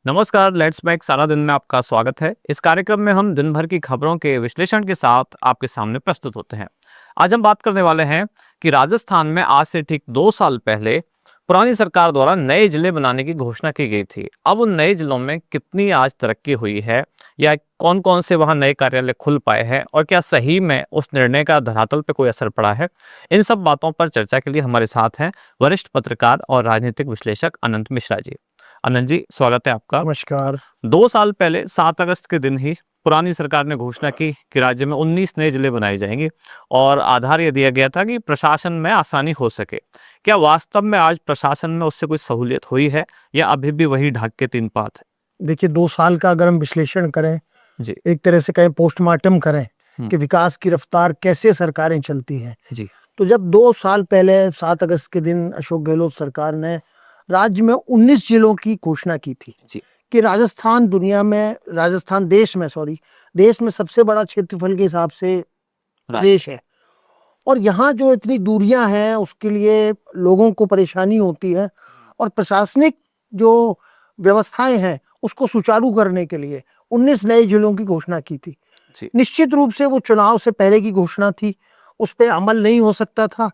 नमस्कार, let's make सारा दिन में आपका स्वागत है। इस कार्यक्रम में हम दिन भर की खबरों के विश्लेषण के साथ आपके सामने प्रस्तुत होते हैं। आज हम बात करने वाले हैं कि राजस्थान में आज से ठीक 2 साल पहले पुरानी सरकार द्वारा नए जिले बनाने की घोषणा की गई थी। अब उन नए जिलों में कितनी आज तरक्की हुई है या कौन कौन से वहां नए कार्यालय खुल पाए हैं और क्या सही में उस निर्णय का धरातल पर कोई असर पड़ा है, इन सब बातों पर चर्चा के लिए हमारे साथ हैं वरिष्ठ पत्रकार और राजनीतिक विश्लेषक अनंत मिश्रा जी। अनंत जी, स्वागत है आपका। नमस्कार। 2 साल पहले 7 अगस्त के दिन ही पुरानी सरकार ने घोषणा की कि राज्य में 19 नए जिले बनाए जाएंगे और आधार यह दिया गया था कि प्रशासन में आसानी हो सके। क्या वास्तव में आज प्रशासन में उससे कोई सहूलियत हुई है या अभी भी वही ढाक के तीन पात है? देखिए, 2 साल का अगर हम विश्लेषण करें, जी एक तरह से कहें पोस्टमार्टम करें हम्म, कि विकास की रफ्तार कैसे सरकारें चलती हैं। जी तो जब 2 साल पहले 7 अगस्त के दिन अशोक गहलोत सरकार ने राज्य में 19 जिलों की घोषणा की थी जी कि राजस्थान देश में सबसे बड़ा क्षेत्रफल के हिसाब से देश है। और यहाँ जो इतनी दूरियां हैं उसके लिए लोगों को परेशानी होती है और प्रशासनिक जो व्यवस्थाएं हैं उसको सुचारू करने के लिए 19 नए जिलों की घोषणा की थी। जी निश्चित रूप से वो चुनाव से पहले की घोषणा थी, उस पर अमल नहीं हो सकता था।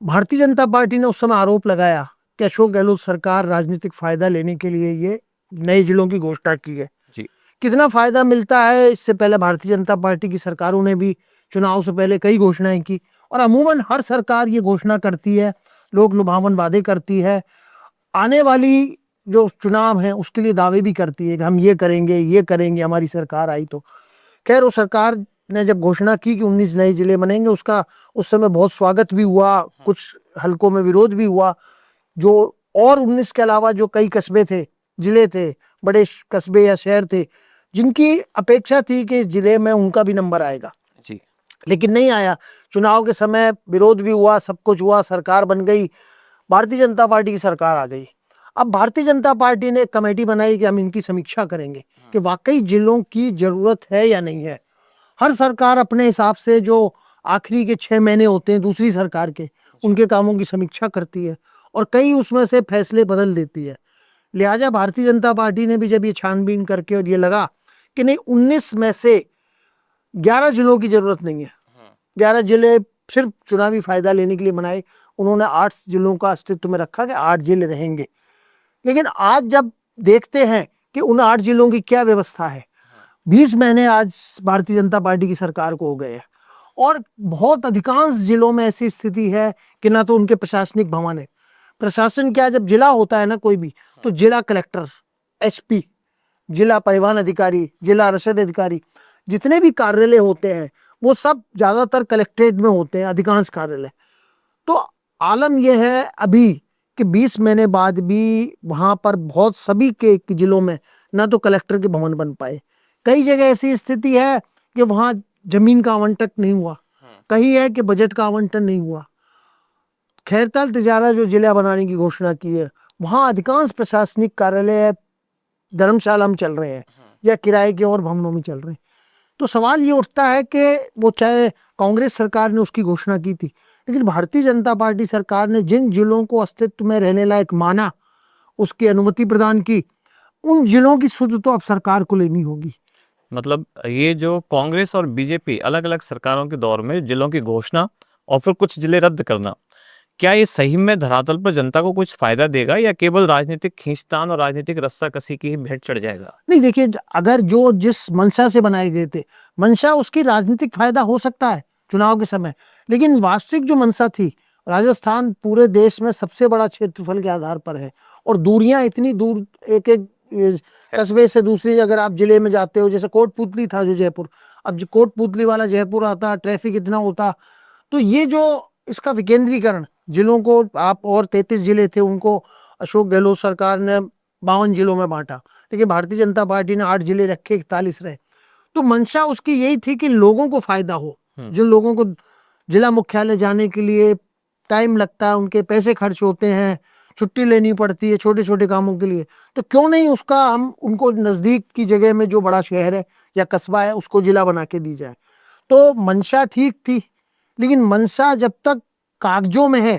भारतीय जनता पार्टी ने उस समय आरोप लगाया कि अशोक गहलोत सरकार राजनीतिक फायदा लेने के लिए ये नए जिलों की घोषणा की है। जी कितना फायदा मिलता है, इससे पहले भारतीय जनता पार्टी की सरकारों ने भी चुनाव से पहले कई घोषणाएं की और अमूमन हर सरकार ये घोषणा करती है, लोक लुभावन वादे करती है, आने वाली जो चुनाव है उसके लिए दावे भी करती है कि हम ये करेंगे हमारी सरकार आई तो। खैर, उस सरकार ने जब घोषणा की कि 19 नए जिले बनेंगे, उसका उस समय बहुत स्वागत भी हुआ, कुछ हलकों में विरोध भी हुआ। जो और 19 के अलावा जो कई कस्बे थे, जिले थे, बड़े कस्बे या शहर थे, जिनकी अपेक्षा थी कि जिले में उनका भी नंबर आएगा, जी लेकिन नहीं आया। चुनाव के समय विरोध भी हुआ, सब कुछ हुआ, सरकार बन गई, भारतीय जनता पार्टी की सरकार आ गई। अब भारतीय जनता पार्टी ने एक कमेटी बनाई कि हम इनकी समीक्षा करेंगे कि वाकई जिलों की जरूरत है या नहीं है। हर सरकार अपने हिसाब से जो आखिरी के 6 महीने होते हैं दूसरी सरकार के, उनके कामों की समीक्षा करती है और कई उसमें से फैसले बदल देती है। लिहाजा भारतीय जनता पार्टी ने भी जब ये छानबीन करके और ये लगा कि नहीं, 19 में से 11 जिलों की जरूरत नहीं है, 11 जिले सिर्फ चुनावी फायदा लेने के लिए बनाए, उन्होंने 8 जिलों का अस्तित्व में रखा कि 8 जिले रहेंगे। लेकिन आज जब देखते हैं कि उन 8 जिलों की क्या व्यवस्था है, 20 महीने आज भारतीय जनता पार्टी की सरकार को हो गए हैं और बहुत अधिकांश जिलों में ऐसी स्थिति है कि ना तो उनके प्रशासनिक भवन है। प्रशासन क्या, जब जिला होता है ना कोई भी, तो जिला कलेक्टर, एसपी, जिला परिवहन अधिकारी, जिला रसद अधिकारी, जितने भी कार्यालय होते हैं वो सब ज्यादातर कलेक्ट्रेट में होते हैं, अधिकांश कार्यालय। तो आलम यह है अभी कि 20 महीने बाद भी वहां पर बहुत सभी के जिलों में ना तो कलेक्टर के भवन बन पाए। कई जगह ऐसी स्थिति है कि वहां जमीन का आवंटन नहीं हुआ, कहीं है कि बजट का आवंटन नहीं हुआ। खैरताल तिजारा जो जिला बनाने की घोषणा की है, वहां अधिकांश प्रशासनिक कार्यालय धर्मशाला में चल रहे हैं या किराए के और भवनों में चल रहे हैं। तो सवाल ये उठता है कि वो चाहे कांग्रेस सरकार ने उसकी घोषणा की थी, लेकिन भारतीय जनता पार्टी सरकार ने जिन जिलों को अस्तित्व में रहने लायक माना, उसकी अनुमति प्रदान की, उन जिलों की सुध तो अब सरकार को लेनी होगी। मतलब ये जो कांग्रेस और बीजेपी अलग अलग सरकारों के दौर में जिलों की घोषणा और फिर कुछ जिले रद्द करना, क्या ये सही में धरातल पर जनता को कुछ फायदा देगा या केवल राजनीतिक खींचतान और राजनीतिक रस्साकसी की ही भेंट चढ़ जाएगा? नहीं, देखिए, अगर जो जिस मंशा से बनाए गए थे, मंशा उसकी राजनीतिक फायदा हो सकता है चुनाव के समय, लेकिन वास्तविक जो मंशा थी, राजस्थान पूरे देश में सबसे बड़ा क्षेत्रफल के आधार पर है और दूरियां इतनी दूर, एक एक कस्बे से दूसरी अगर आप जिले में जाते हो, जैसे कोटपुतली था जो जयपुर, अब जो कोटपुतली वाला जयपुर आता, ट्रैफिक इतना होता। तो ये जो इसका विकेंद्रीकरण, जिलों को आप, और 33 जिले थे उनको अशोक गहलोत सरकार ने 52 जिलों में बांटा, लेकिन भारतीय जनता पार्टी ने 8 जिले रखे, 41 रहे। तो मंशा उसकी यही थी कि लोगों को फायदा हो। जिन लोगों को जिला मुख्यालय जाने के लिए टाइम लगता है, उनके पैसे खर्च होते हैं, छुट्टी लेनी पड़ती है छोटे छोटे कामों के लिए, तो क्यों नहीं उसका हम उनको नजदीक की जगह में जो बड़ा शहर है या कस्बा है उसको जिला बना के दी जाए। तो मंशा ठीक थी, लेकिन मंशा जब तक कागजों में है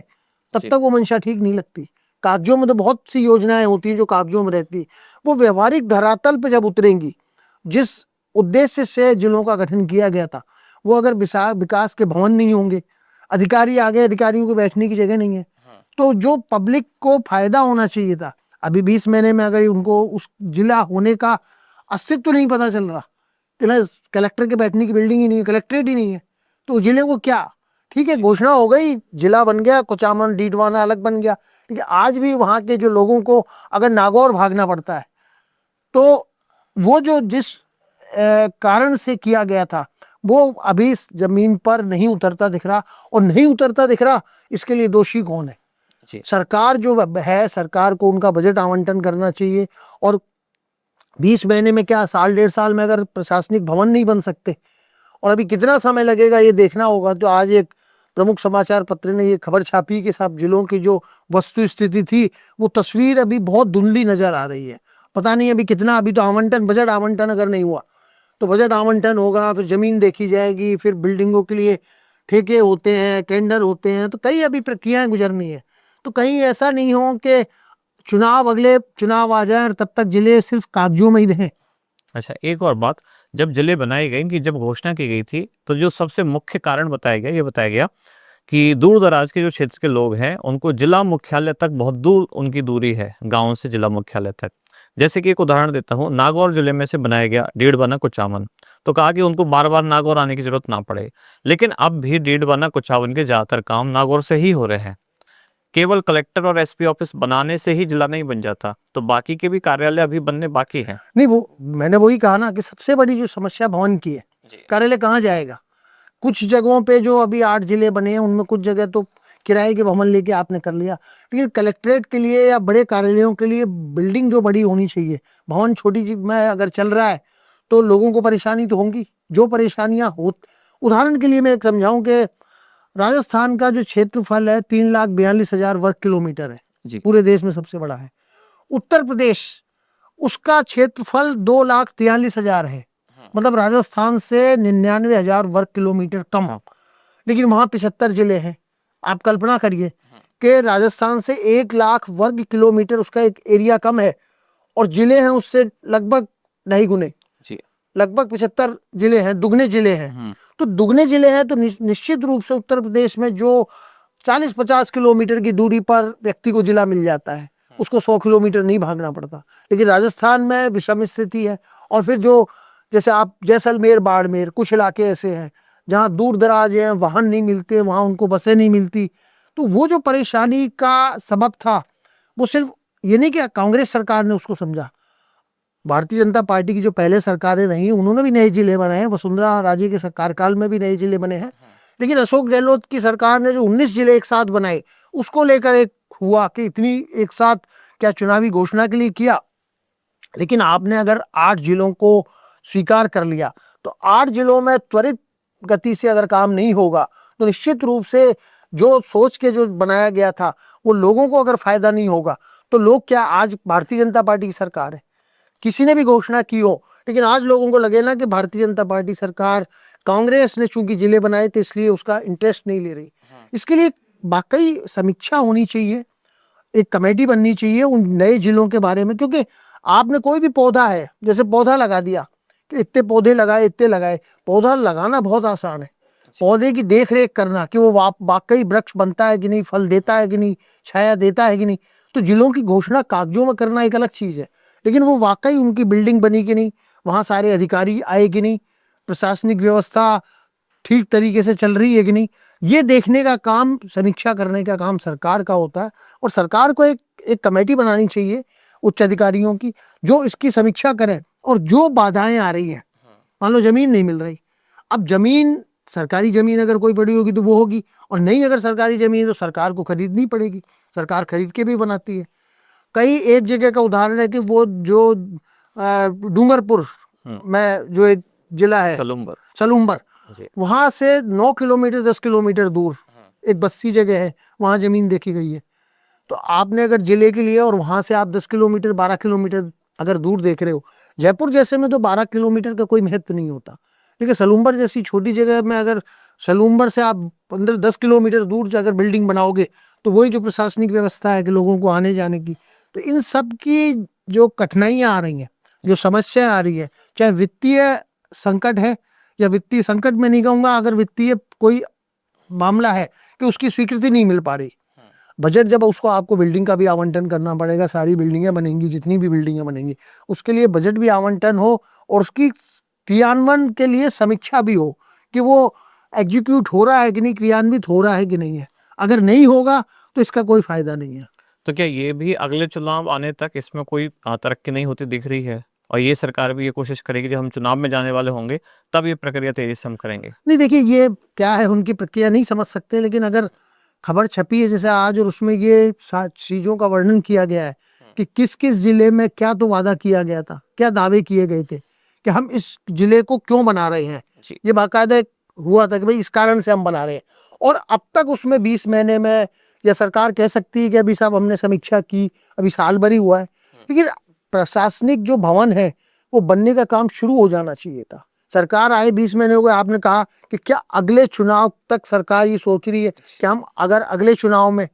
तब जी तक वो मंशा ठीक नहीं लगती। कागजों में तो बहुत सी योजनाएं होती हैं जो कागजों में रहती है, वो व्यवहारिक धरातल पे जब उतरेंगी, जिस उद्देश्य से जिलों का गठन किया गया था, वो अगर विकास के भवन नहीं होंगे, अधिकारी आ गए, अधिकारियों को बैठने की जगह नहीं है, तो जो पब्लिक को फायदा होना चाहिए था, अभी 20 महीने में अगर उनको उस जिला होने का अस्तित्व नहीं पता चल रहा कि ना कलेक्टर के बैठने की बिल्डिंग ही नहीं है, कलेक्ट्रेट ही नहीं है, तो जिले को क्या, ठीक है घोषणा हो गई, जिला बन गया, कुचामन डीडवाना अलग बन गया, ठीक है, आज भी वहां के जो लोगों को अगर नागौर भागना पड़ता है, तो वो जो जिस कारण से किया गया था, वो अभी इस जमीन पर नहीं उतरता दिख रहा, और नहीं उतरता दिख रहा, इसके लिए दोषी कौन है? जी। सरकार जो है, सरकार को उनका बजट आवंटन करना चाहिए, और 20 महीने में क्या, साल 1.5 साल में अगर प्रशासनिक भवन नहीं बन सकते, और अभी कितना समय लगेगा ये देखना होगा। तो आज एक प्रमुख समाचार पत्र ने ये खबर छापी कि सब जिलों की जो वस्तु स्थिति थी, वो तस्वीर अभी बहुत धुंधली नजर आ रही है। पता नहीं अभी कितना, अभी तो आवंटन, बजट आवंटन अगर नहीं हुआ तो बजट आवंटन होगा, फिर जमीन देखी जाएगी, फिर बिल्डिंगों के लिए ठेके होते हैं, टेंडर होते हैं, तो कई अभी प्रक्रियाएं गुजरनी है। तो कहीं ऐसा नहीं हो कि अगले चुनाव आ जाए और तब तक जिले सिर्फ कागजों में ही रहें। अच्छा, एक और बात, जब जिले बनाए गए कि जब घोषणा की गई थी, तो जो सबसे मुख्य कारण बताया गया, ये बताया गया कि दूर दराज के जो क्षेत्र के लोग हैं, उनको जिला मुख्यालय तक बहुत दूर उनकी दूरी है, गाँव से जिला मुख्यालय तक। जैसे कि एक उदाहरण देता हूँ, नागौर जिले में से बनाया गया डीडवाना कुचामन, तो कहा कि उनको बार बार नागौर आने की जरूरत ना पड़े, लेकिन अब भी डीडवाना कुचामन के ज्यादातर काम नागौर से ही हो रहे हैं। केवल कलेक्टर और एसपी ऑफिस बनाने से ही जिला नहीं बन जाता, तो बाकी के भी कार्यालय अभी बनने बाकी हैं। नहीं, वो मैंने वही कहा ना कि सबसे बड़ी जो समस्या भवन की है, कार्यालय कहाँ जाएगा? कुछ जगहों पे जो अभी 8 जिले बने हैं, उनमें कुछ जगह तो किराए के भवन लेके आपने कर लिया, लेकिन कलेक्ट्रेट के लिए या बड़े कार्यालयों के लिए बिल्डिंग जो बड़ी होनी चाहिए, भवन छोटी सी में अगर चल रहा है तो लोगों को परेशानी तो होंगी। जो परेशानियां हो, उदाहरण के लिए मैं एक समझाऊं कि राजस्थान का जो क्षेत्रफल है 3,42,000 वर्ग किलोमीटर है, जी। पूरे देश में सबसे बड़ा है। उत्तर प्रदेश, उसका क्षेत्रफल 2,43,000 है, मतलब राजस्थान से 99,000 वर्ग किलोमीटर कम, लेकिन वहां 75 जिले हैं। आप कल्पना करिए कि राजस्थान से 1 लाख वर्ग किलोमीटर उसका एक एरिया कम है, और जिले हैं उससे लगभग 2.5 गुने, जी। लगभग 75 जिले हैं, दुगने जिले हैं। तो दुगने जिले हैं तो निश्चित रूप से उत्तर प्रदेश में जो 40-50 किलोमीटर की दूरी पर व्यक्ति को जिला मिल जाता है, उसको 100 किलोमीटर नहीं भागना पड़ता। लेकिन राजस्थान में विषम स्थिति है, और फिर जो जैसे आप जैसलमेर, बाड़मेर, कुछ इलाके ऐसे हैं जहाँ दूर दराज हैं, वाहन नहीं मिलते, वहाँ उनको बसें नहीं मिलती। तो वो जो परेशानी का सबब था, वो सिर्फ ये नहीं कि कांग्रेस सरकार ने उसको समझा, भारतीय जनता पार्टी की जो पहले सरकारें रही उन्होंने भी नए जिले बनाए हैं, वसुंधरा राजे के कार्यकाल में भी नए जिले बने हैं, लेकिन अशोक गहलोत की सरकार ने जो 19 जिले एक साथ बनाए, उसको लेकर एक हुआ कि इतनी एक साथ क्या चुनावी घोषणा के लिए किया। लेकिन आपने अगर 8 जिलों को स्वीकार कर लिया, तो 8 जिलों में त्वरित गति से अगर काम नहीं होगा, तो निश्चित रूप से जो सोच के जो बनाया गया था, वो लोगों को अगर फायदा नहीं होगा, तो लोग क्या, आज भारतीय जनता पार्टी की सरकार है, किसी ने भी घोषणा की हो, लेकिन आज लोगों को लगे ना कि भारतीय जनता पार्टी सरकार, कांग्रेस ने चूंकि जिले बनाए थे इसलिए उसका इंटरेस्ट नहीं ले रही। इसके लिए वाकई समीक्षा होनी चाहिए, एक कमेटी बननी चाहिए उन नए जिलों के बारे में, क्योंकि आपने कोई भी पौधा है, जैसे पौधा लगा दिया कि इतने पौधे लगाए, इतने लगाए, पौधा लगाना बहुत आसान है, पौधे की देख रेख करना कि वो वाकई वृक्ष बनता है कि नहीं, फल देता है कि नहीं, छाया देता है कि नहीं, तो जिलों की घोषणा कागजों में करना एक अलग चीज है, लेकिन वो वाकई उनकी बिल्डिंग बनी कि नहीं, वहाँ सारे अधिकारी आए कि नहीं, प्रशासनिक व्यवस्था ठीक तरीके से चल रही है कि नहीं, ये देखने का काम, समीक्षा करने का काम सरकार का होता है। और सरकार को एक कमेटी बनानी चाहिए उच्च अधिकारियों की, जो इसकी समीक्षा करें, और जो बाधाएं आ रही हैं, मान लो जमीन नहीं मिल रही, अब जमीन, सरकारी जमीन अगर कोई पड़ी होगी तो वो होगी, और नहीं अगर सरकारी जमीन है तो सरकार को खरीदनी पड़ेगी, सरकार खरीद के भी बनाती है। कई एक जगह का उदाहरण है कि वो जो डूंगरपुर में जो एक जिला है सलूम्बर, वहां से 9 किलोमीटर 10 किलोमीटर दूर एक बस्ती जगह है, वहां जमीन देखी गई है। तो आपने अगर जिले के लिए, और वहां से आप 10 किलोमीटर 12 किलोमीटर अगर दूर देख रहे हो, जयपुर जैसे में तो 12 किलोमीटर का कोई महत्व नहीं होता, देखिए सलूम्बर जैसी छोटी जगह में अगर सलूम्बर से आप 15-10 किलोमीटर दूर जाकर बिल्डिंग बनाओगे तो वही जो प्रशासनिक व्यवस्था है कि लोगों को आने जाने की, तो इन सब की जो कठिनाइयां आ रही हैं, जो समस्या आ रही है, चाहे वित्तीय संकट है या वित्तीय संकट में नहीं कहूंगा, अगर वित्तीय कोई मामला है कि उसकी स्वीकृति नहीं मिल पा रही, बजट जब उसको आपको बिल्डिंग का भी आवंटन करना पड़ेगा, सारी बिल्डिंगें बनेंगी, जितनी भी बिल्डिंगें बनेंगी उसके लिए बजट भी आवंटन हो और उसकी क्रियान्वयन के लिए समीक्षा भी हो कि वो एग्जीक्यूट हो रहा है कि नहीं, क्रियान्वित हो रहा है कि नहीं है। अगर नहीं होगा तो इसका कोई फायदा नहीं है। तो क्या ये भी अगले चुनाव आने तक इसमें कोई तरक्की नहीं होती दिख रही है, और ये सरकार भी ये कोशिश करेगी जब हम चुनाव में जाने वाले होंगे तब ये प्रक्रिया तेजी से हम करेंगे? नहीं देखिए, ये क्या है, उनकी प्रक्रिया नहीं समझ सकते, लेकिन अगर खबर छपी है जैसे आज और उसमें ये चीजों का वर्णन किया गया है कि किस किस जिले में क्या तो वादा किया गया था, क्या दावे किए गए थे कि हम इस जिले को क्यों बना रहे हैं, जी। ये बाकायदा हुआ था कि भाई इस कारण से हम बना रहे हैं। और अब तक उसमें 20 महीने में या सरकार कह सकती है कि अभी साहब हमने समीक्षा की, अभी साल भर ही हुआ है, लेकिन प्रशासनिक जो भवन है वो बनने का काम शुरू हो जाना चाहिए था। सरकार आए 20 महीने हो गए, आपने कहा कि क्या अगले चुनाव तक सरकार ये सोच रही है कि हम अगर अगले चुनाव में,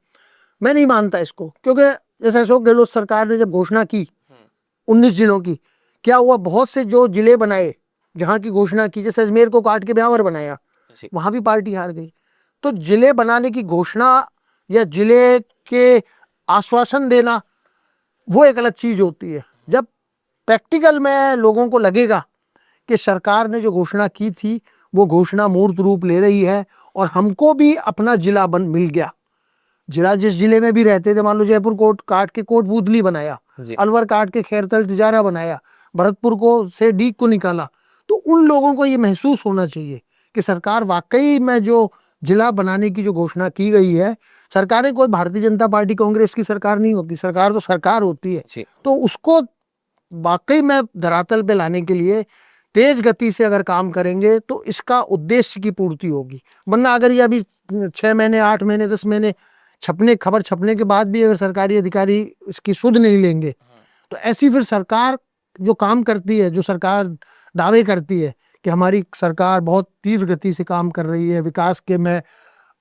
मैं नहीं मानता इसको, क्योंकि जैसे अशोक गहलोत सरकार ने जब घोषणा की 19 जिलों की, क्या हुआ, बहुत से जो जिले बनाए जहां की घोषणा की, जैसे अजमेर को काट के ब्यावर बनाया, वहां भी पार्टी हार गई। तो जिले बनाने की घोषणा या जिले के आश्वासन देना वो एक अलग चीज होती है। जब प्रैक्टिकल में लोगों को लगेगा कि सरकार ने जो घोषणा की थी वो घोषणा मूर्त रूप ले रही है और हमको भी अपना जिला बन मिल गया, जिला जिस जिले में भी रहते थे, मान लो जयपुर कोट काट के कोटपूतली बनाया, अलवर काट के खैरतल तिजारा बनाया, भरतपुर को से डीग को निकाला, तो उन लोगों को ये महसूस होना चाहिए कि सरकार वाकई में जो जिला बनाने की जो घोषणा की गई है, सरकारें कोई भारतीय जनता पार्टी कांग्रेस की सरकार नहीं होती, सरकार तो सरकार होती है, तो उसको वाकई में धरातल पे लाने के लिए तेज गति से अगर काम करेंगे तो इसका उद्देश्य की पूर्ति होगी। वरना अगर ये अभी 6 महीने 8 महीने 10 महीने खबर छपने के बाद भी अगर सरकारी अधिकारी इसकी सुध नहीं लेंगे तो ऐसी फिर सरकार जो काम करती है, जो सरकार दावे करती है कि हमारी सरकार बहुत तीव्र गति से काम कर रही है, विकास के में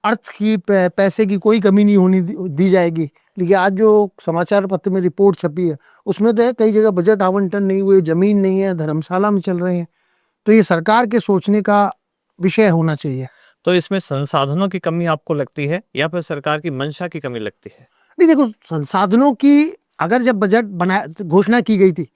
अर्थ की पैसे की कोई कमी नहीं होनी दी जाएगी, लेकिन आज जो समाचार पत्र में रिपोर्ट छपी है उसमें तो है कई जगह बजट आवंटन नहीं हुए, जमीन नहीं है, धर्मशाला में चल रहे हैं। तो ये सरकार के सोचने का विषय होना चाहिए। तो इसमें संसाधनों की कमी आपको लगती है या फिर सरकार की मंशा की कमी लगती है? नहीं देखो, संसाधनों की अगर जब बजट बना घोषणा की गई थी,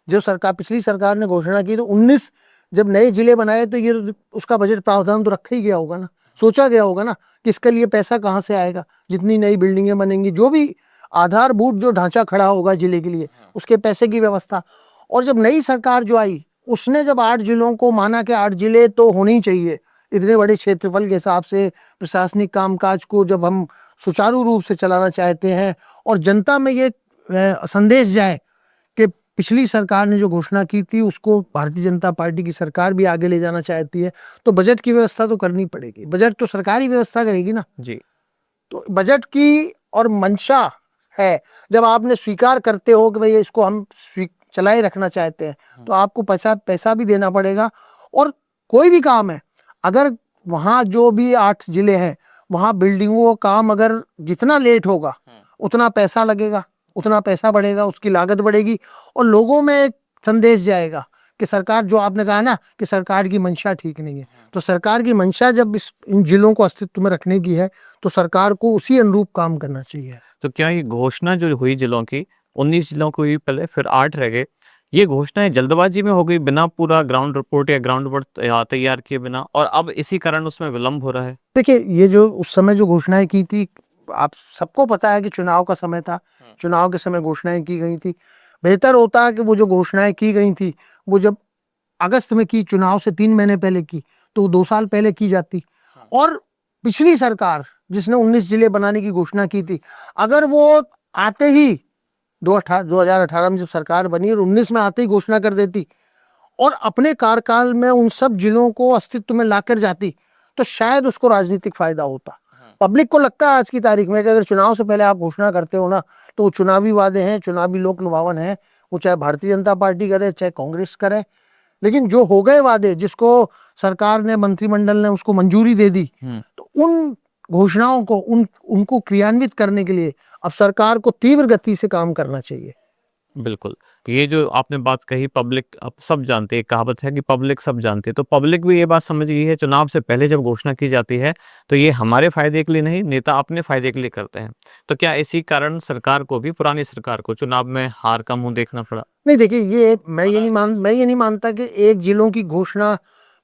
जो सरकार पिछली सरकार ने घोषणा की, तो 19 जब नए जिले बनाए तो ये उसका बजट प्रावधान तो रखा ही गया होगा ना, सोचा गया होगा ना कि इसके लिए पैसा कहाँ से आएगा, जितनी नई बिल्डिंगें बनेंगी, जो भी आधारभूत जो ढांचा खड़ा होगा जिले के लिए, उसके पैसे की व्यवस्था। और जब नई सरकार जो आई उसने जब 8 जिलों को माना कि 8 जिले तो होने ही चाहिए, इतने बड़े क्षेत्रफल के हिसाब से प्रशासनिक कामकाज को जब हम सुचारू रूप से चलाना चाहते हैं और जनता में ये संदेश जाए कि पिछली सरकार ने जो घोषणा की थी उसको भारतीय जनता पार्टी की सरकार भी आगे ले जाना चाहती है, तो बजट की व्यवस्था तो करनी पड़ेगी। बजट तो सरकार ही व्यवस्था करेगी ना जी। तो बजट की और मंशा है, जब आपने स्वीकार करते हो कि भाई इसको हम चलाए रखना चाहते हैं तो आपको पैसा भी देना पड़ेगा। और कोई भी काम है, अगर वहाँ जो भी 8 जिले हैं वहाँ बिल्डिंगों का काम अगर जितना लेट होगा उतना पैसा लगेगा, उतना पैसा बढ़ेगा, उसकी लागत बढ़ेगी और लोगों में एक संदेश जाएगा कि सरकार, जो आपने कहा ना कि सरकार की मंशा ठीक नहीं है, तो सरकार की मंशा जब इन जिलों को अस्तित्व में रखने की है तो सरकार को उसी अनुरूप काम करना चाहिए। तो क्या ये घोषणा जो हुई जिलों की, 19 जिलों को हुई पहले, फिर 8 रह गए, ये घोषणाएं जल्दबाजी में हो गई बिना पूरा ग्राउंड रिपोर्ट या ग्राउंड वर्क तैयार किए बिना, और अब इसी कारण उसमें विलंब हो रहा है? देखिए, ये जो उस समय जो घोषणाएं की थी, आप सबको पता है कि चुनाव का समय था, चुनाव के समय घोषणाएं की गई थी। बेहतर होता है कि वो जो घोषणाएं की गई थी वो जब अगस्त में की, चुनाव से 3 महीने पहले की, तो 2 साल पहले की जाती। और पिछली सरकार जिसने 19 जिले बनाने की घोषणा की थी, अगर वो आते ही 2018 में जब सरकार बनी और 19 में आते ही घोषणा कर देती और अपने कार्यकाल में उन सब जिलों को अस्तित्व में लाकर जाती तो शायद उसको राजनीतिक फायदा होता। पब्लिक को लगता है आज की तारीख में कि अगर चुनाव से पहले आप घोषणा करते हो ना तो वो चुनावी वादे हैं, चुनावी लोक लुभावन है, वो चाहे भारतीय जनता पार्टी करे चाहे कांग्रेस करे, लेकिन जो हो गए वादे, जिसको सरकार ने, मंत्रिमंडल ने उसको मंजूरी दे दी, तो उन घोषणाओं को उनको क्रियान्वित करने के लिए अब सरकार को तीव्र गति से काम करना चाहिए। बिल्कुल। ये जो आपने बात कही, पब्लिक अब सब जानते हैं, एक कहावत है कि पब्लिक सब जानती है, तो पब्लिक भी ये बात समझ गई है, चुनाव से पहले जब घोषणा की जाती है, तो ये हमारे फ़ायदे के लिए नहीं, नेता अपने फ़ायदे के लिए करते हैं। तो क्या इसी कारण सरकार को भी, पुरानी सरकार को, चुनाव में हार का मुँह देखना पड़ा? नहीं, देखिए, ये मैं ये नहीं मानता कि एक जिलों की घोषणा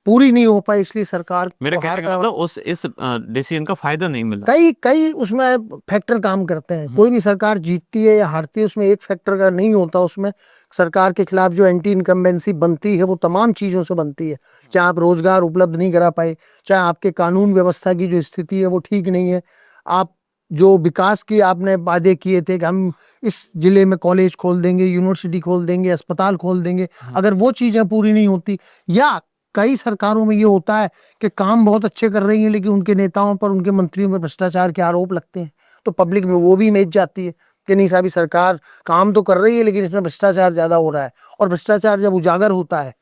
पूरी नहीं हो पाई इसलिए सरकार मेरे को कहने हार का का। मतलब इस डिसीजन का फ़ायदा नहीं मिला। कई कई उसमें फैक्टर काम करते हैं। कोई भी सरकार जीतती है या हारती है, उसमें एक फैक्टर का नहीं होता। उसमें सरकार के खिलाफ जो एंटी इनकम्बेंसी बनती है वो तमाम चीज़ों से बनती है। चाहे आप रोजगार उपलब्ध नहीं करा पाए, चाहे आपके कानून व्यवस्था की जो स्थिति है वो ठीक नहीं है, आप जो विकास की आपने वादे किए थे कि हम इस जिले में कॉलेज खोल देंगे, यूनिवर्सिटी खोल देंगे, अस्पताल खोल देंगे, अगर वो चीज़ें पूरी नहीं होती, या कई सरकारों में ये होता है कि काम बहुत अच्छे कर रही हैं लेकिन उनके नेताओं पर, उनके मंत्रियों पर भ्रष्टाचार के आरोप लगते हैं, तो पब्लिक में वो भी इमेज जाती है कि नहीं साहब, सरकार काम तो कर रही है लेकिन इसमें भ्रष्टाचार ज्यादा हो रहा है। और भ्रष्टाचार जब उजागर होता है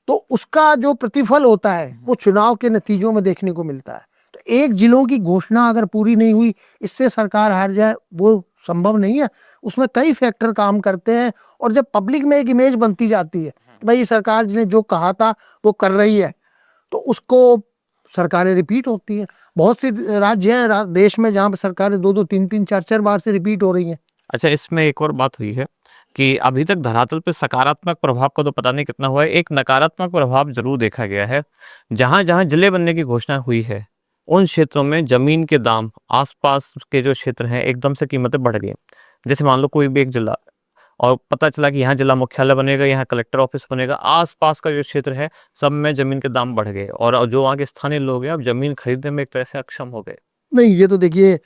तो उसका जो प्रतिफल होता है वो चुनाव के नतीजों में देखने को मिलता है। तो एक जिलों की घोषणा अगर पूरी नहीं हुई, इससे सरकार हार जाए, वो संभव नहीं है। उसमें कई फैक्टर काम करते हैं, और जब पब्लिक में एक इमेज बनती जाती है कि भाई सरकार ने जो कहा था वो कर रही है, तो उसको सरकारें रिपीट होती हैं। बहुत से राज्य हैं देश में जहाँ पे सरकारें 2-2, 3-3, 4-4 बार से रिपीट हो रही हैं। अच्छा, इसमें एक और बात हुई है कि अभी तक धरातल पे सकारात्मक प्रभाव का तो पता नहीं कितना हुआ है, एक नकारात्मक प्रभाव ज़रूर देखा गया है। जहाँ-जहाँ जिले बनने की घोषणा हुई है, उन क्षेत्रों में ज़मीन के दाम, आस-पास के जो क्षेत्र हैं, एकदम से कीमतें बढ़ गई। जैसे मान लो कोई भी एक जिला, और पता चला कि यहाँ जिला मुख्यालय बनेगा, यहाँ कलेक्टर ऑफिस बनेगा, आस-पास का जो क्षेत्र है, सब में ज़मीन के दाम बढ़ गए, और जो वहाँ के स्थानीय लोग हैं, अब ज़मीन खरीदने में एक तरह से अक्षम हो गए। नहीं, ये तो देखिए,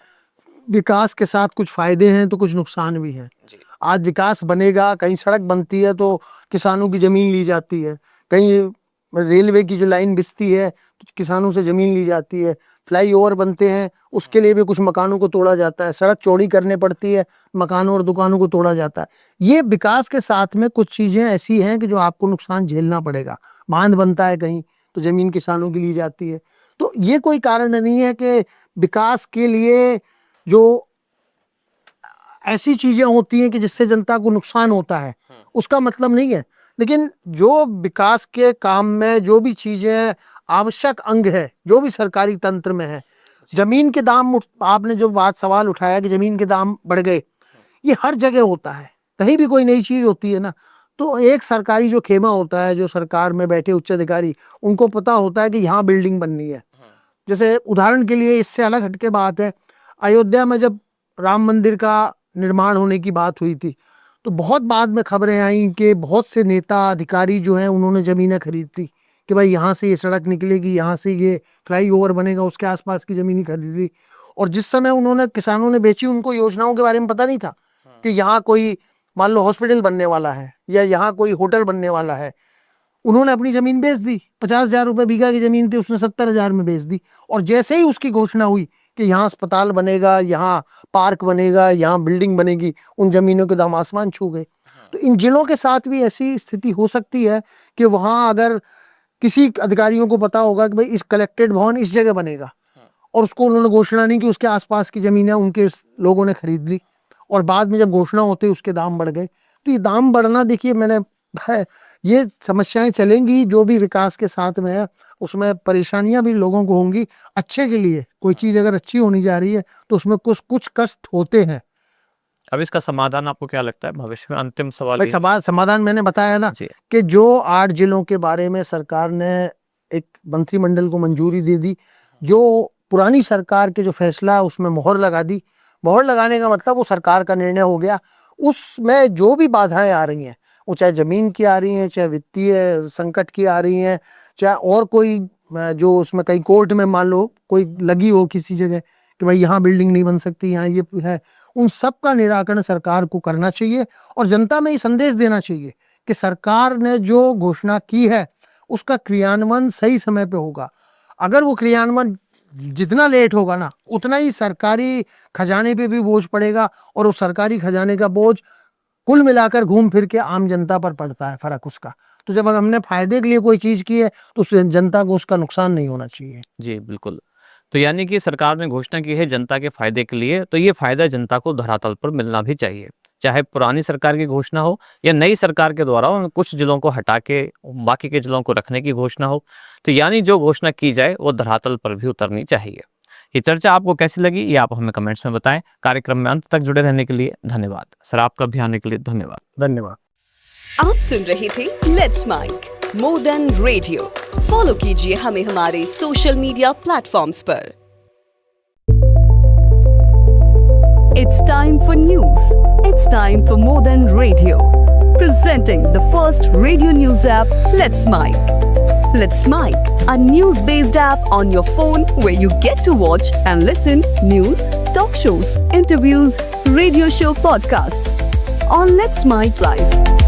विकास के साथ कुछ फायदे हैं तो कुछ नुकसान भी हैं। जी। आज विकास बनेगा, कहीं सड़क बनती है तो किसानों की जमीन ली जाती है, कहीं रेलवे की जो लाइन बिछती है तो किसानों से जमीन ली जाती है, फ्लाईओवर बनते हैं उसके लिए भी कुछ मकानों को तोड़ा जाता है, सड़क चौड़ी करने पड़ती है, मकानों और दुकानों को तोड़ा जाता है। ये विकास के साथ में कुछ चीजें ऐसी हैं कि जो आपको नुकसान झेलना पड़ेगा। बांध बनता है कहीं तो जमीन किसानों की ली जाती है। तो ये कोई कारण नहीं है कि विकास के लिए जो ऐसी चीजें होती हैं कि जिससे जनता को नुकसान होता है, उसका मतलब नहीं है। लेकिन जो विकास के काम में जो भी चीजें आवश्यक अंग है, जो भी सरकारी तंत्र में है, जमीन के दाम, आपने जो बात सवाल उठाया कि जमीन के दाम बढ़ गए, ये हर जगह होता है। कहीं भी कोई नई चीज होती है ना, तो एक सरकारी जो खेमा होता है, जो सरकार में बैठे उच्च अधिकारी, उनको पता होता है कि यहाँ बिल्डिंग बननी है। जैसे उदाहरण के लिए, इससे अलग हटके बात है, अयोध्या में जब राम मंदिर का निर्माण होने की बात हुई थी, तो बहुत बाद में खबरें आई कि बहुत से नेता अधिकारी जो हैं उन्होंने ज़मीनें खरीद ली कि भाई यहाँ से ये सड़क निकलेगी, यहाँ से ये फ्लाईओवर बनेगा, उसके आसपास की ज़मीनें खरीद ली। और जिस समय उन्होंने, किसानों ने बेची, उनको योजनाओं के बारे में पता नहीं था कि यहाँ कोई, मान लो हॉस्पिटल बनने वाला है या यहाँ कोई होटल बनने वाला है। उन्होंने अपनी जमीन बेच दी, 50,000 रुपए बीघा की जमीन थी, उसने 70,000 में बेच दी। और जैसे ही उसकी घोषणा हुई कि यहाँ अस्पताल बनेगा, यहाँ पार्क बनेगा, यहाँ बिल्डिंग बनेगी, उन जमीनों के दाम आसमान छू गए। तो इन जिलों के साथ भी ऐसी स्थिति हो सकती है कि वहाँ अगर किसी अधिकारियों को पता होगा कि भाई इस कलेक्टेड भवन इस जगह बनेगा, और उसको उन्होंने घोषणा नहीं की, उसके आसपास की जमीनें उनके लोगों ने खरीद ली, और बाद में जब घोषणा होते उसके दाम बढ़ गए। तो ये दाम बढ़ना, देखिए, ये समस्याएं चलेंगी, जो भी विकास के साथ में है उसमें परेशानियां भी लोगों को होंगी। अच्छे के लिए कोई चीज अगर अच्छी होनी जा रही है तो उसमें कुछ कुछ कष्ट होते हैं। अब इसका समाधान आपको क्या लगता है भविष्य में? अंतिम सवाल भाई, ये। समाधान मैंने बताया ना जी। कि जो 8 जिलों के बारे में सरकार ने एक मंत्रिमंडल को मंजूरी दे दी, जो पुरानी सरकार के जो फैसला है उसमें मोहर लगा दी। मोहर लगाने का मतलब वो सरकार का निर्णय हो गया। उसमें जो भी बाधाएं आ रही हैं, वो चाहे जमीन की आ रही हैं, चाहे वित्तीय संकट की आ रही हैं, चाहे और कोई जो उसमें कहीं कोर्ट में मान लो कोई लगी हो किसी जगह कि भाई यहाँ बिल्डिंग नहीं बन सकती, यहाँ ये है, उन सब का निराकरण सरकार को करना चाहिए। और जनता में ये संदेश देना चाहिए कि सरकार ने जो घोषणा की है उसका क्रियान्वयन सही समय पे होगा। अगर वो क्रियान्वयन जितना लेट होगा ना, उतना ही सरकारी खजाने पे भी बोझ पड़ेगा, और उस सरकारी खजाने का बोझ कुल मिलाकर घूम फिर के आम जनता पर पड़ता है, फर्क उसका। तो जब हमने फायदे के लिए कोई चीज की है तो उससे जनता को उसका नुकसान नहीं होना चाहिए। जी, बिल्कुल। तो यानी कि सरकार ने घोषणा की है जनता के फायदे के लिए, तो ये फायदा जनता को धरातल पर मिलना भी चाहिए। चाहे पुरानी सरकार की घोषणा हो या नई सरकार के द्वारा उन कुछ जिलों को हटा के बाकी के जिलों को रखने की घोषणा हो, तो यानी जो घोषणा की जाए वो धरातल पर भी उतरनी चाहिए। ये चर्चा आपको कैसी लगी ये आप हमें कमेंट्स में बताएं। कार्यक्रम में अंत तक जुड़े रहने के लिए धन्यवाद। सर, आपका भी आने के लिए धन्यवाद। धन्यवाद। आप सुन रहे थे let's mike more than radio. Follow कीजिए हमें हमारे सोशल मीडिया प्लेटफॉर्म्स पर। It's time for news. It's time for more than radio. Presenting the first radio news app, Let's Mic. Let's Mic, a news-based app on your phone where you get to watch and listen news, talk shows, interviews, radio show podcasts on Let's Mic Live.